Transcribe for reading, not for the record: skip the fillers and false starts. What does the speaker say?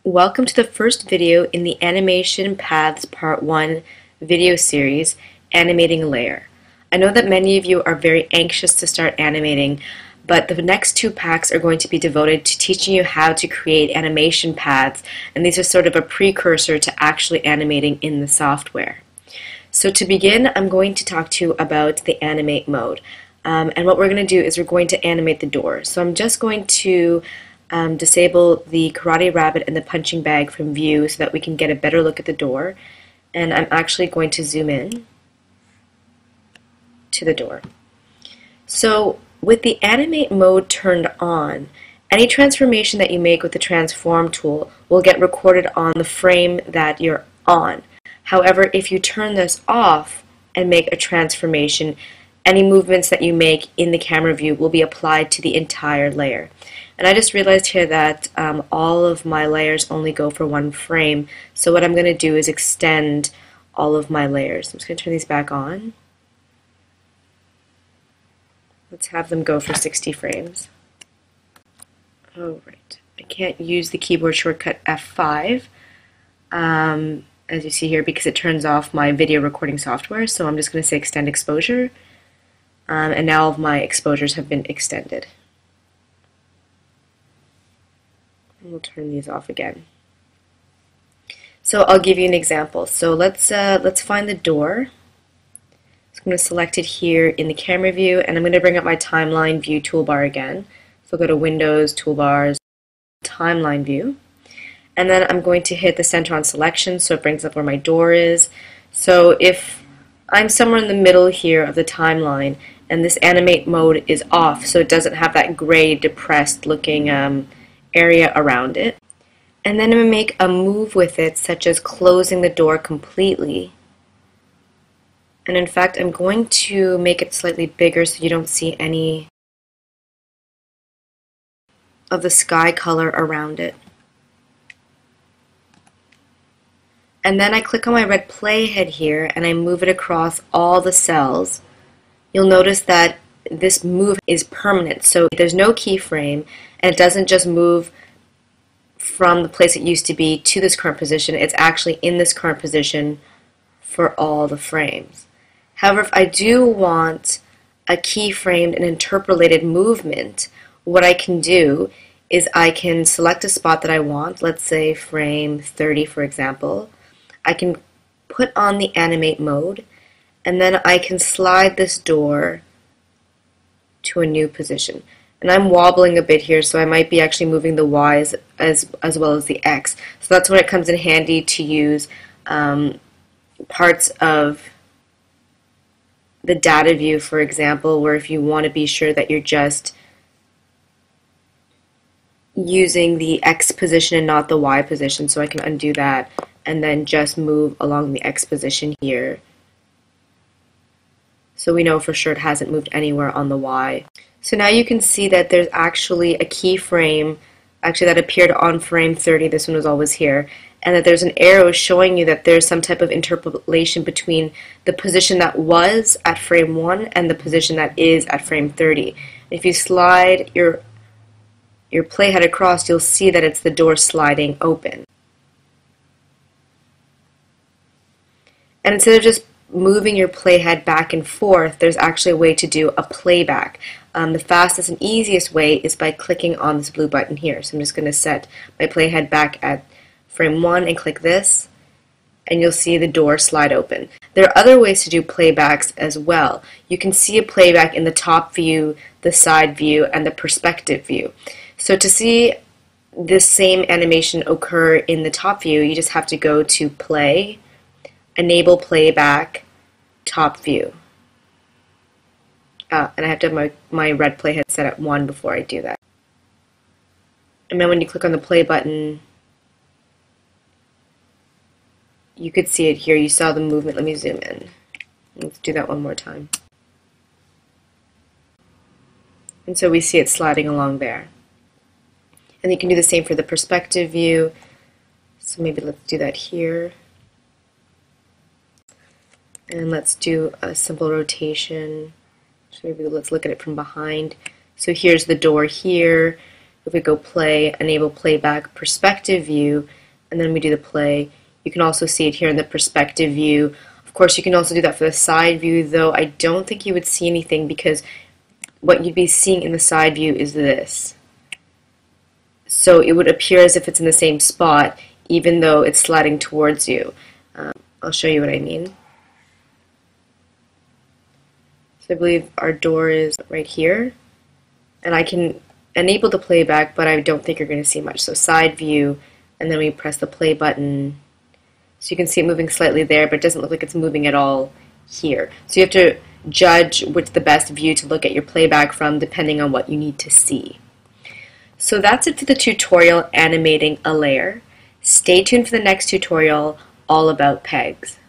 Welcome to the first video in the Animation Paths Part 1 video series, Animating a Layer. I know that many of you are very anxious to start animating, but the next two packs are going to be devoted to teaching you how to create animation paths, and these are sort of a precursor to actually animating in the software. So to begin, I'm going to talk to you about the Animate mode. And what we're going to do is we're going to animate the door. So I'm just going to disable the karate rabbit and the punching bag from view so that we can get a better look at the door. And I'm actually going to zoom in to the door. So with the animate mode turned on, any transformation that you make with the transform tool will get recorded on the frame that you're on. However, if you turn this off and make a transformation, any movements that you make in the camera view will be applied to the entire layer. And I just realized here that all of my layers only go for one frame, so what I'm going to do is extend all of my layers. I'm just going to turn these back on. Let's have them go for 60 frames. Alright, I can't use the keyboard shortcut F5, as you see here, because it turns off my video recording software, so I'm just going to say extend exposure. And now all of my exposures have been extended. And we'll turn these off again. So I'll give you an example. So let's find the door. So I'm going to select it here in the camera view, and I'm going to bring up my timeline view toolbar again. So go to Windows, Toolbars, Timeline View, and then I'm going to hit the center on selection so it brings up where my door is. So if I'm somewhere in the middle here of the timeline, and this animate mode is off, so it doesn't have that gray, depressed looking area around it. And then I'm going to make a move with it, such as closing the door completely. And in fact, I'm going to make it slightly bigger so you don't see any of the sky color around it. And then I click on my red playhead here and I move it across all the cells. You'll notice that this move is permanent, so there's no keyframe, and it doesn't just move from the place it used to be to this current position. It's actually in this current position for all the frames. However, if I do want a keyframed and interpolated movement, what I can do is I can select a spot that I want, let's say frame 30 for example. I can put on the animate mode, and then I can slide this door to a new position. And I'm wobbling a bit here, so I might be actually moving the Y as well as the X. So that's when it comes in handy to use parts of the data view, for example, where if you want to be sure that you're just using the X position and not the Y position, so I can undo that and then just move along the X position here. So we know for sure it hasn't moved anywhere on the Y. So now you can see that there's actually a keyframe actually that appeared on frame 30, this one was always here, and that there's an arrow showing you that there's some type of interpolation between the position that was at frame 1 and the position that is at frame 30. If you slide your playhead across, you'll see that it's the door sliding open. And instead of just moving your playhead back and forth, there's actually a way to do a playback. The fastest and easiest way is by clicking on this blue button here. So I'm just going to set my playhead back at frame 1 and click this, and you'll see the door slide open. There are other ways to do playbacks as well. You can see a playback in the top view, the side view, and the perspective view. So to see this same animation occur in the top view, you just have to go to Play, Enable Playback, Top View. And I have to have my red playhead set at 1 before I do that. And then when you click on the play button, you could see it here. You saw the movement. Let me zoom in. Let's do that one more time. And so we see it sliding along there. And you can do the same for the perspective view. So maybe let's do that here. And let's do a simple rotation. So maybe let's look at it from behind. So here's the door here. if we go play, enable playback, perspective view, and then we do the play, you can also see it here in the perspective view. Of course, you can also do that for the side view, though I don't think you would see anything because what you'd be seeing in the side view is this. So it would appear as if it's in the same spot, even though it's sliding towards you. I'll show you what I mean. So I believe our door is right here, and I can enable the playback, but I don't think you're going to see much. So side view, and then we press the play button. So you can see it moving slightly there, but it doesn't look like it's moving at all here. So you have to judge what's the best view to look at your playback from depending on what you need to see. So that's it for the tutorial animating a layer. Stay tuned for the next tutorial all about pegs.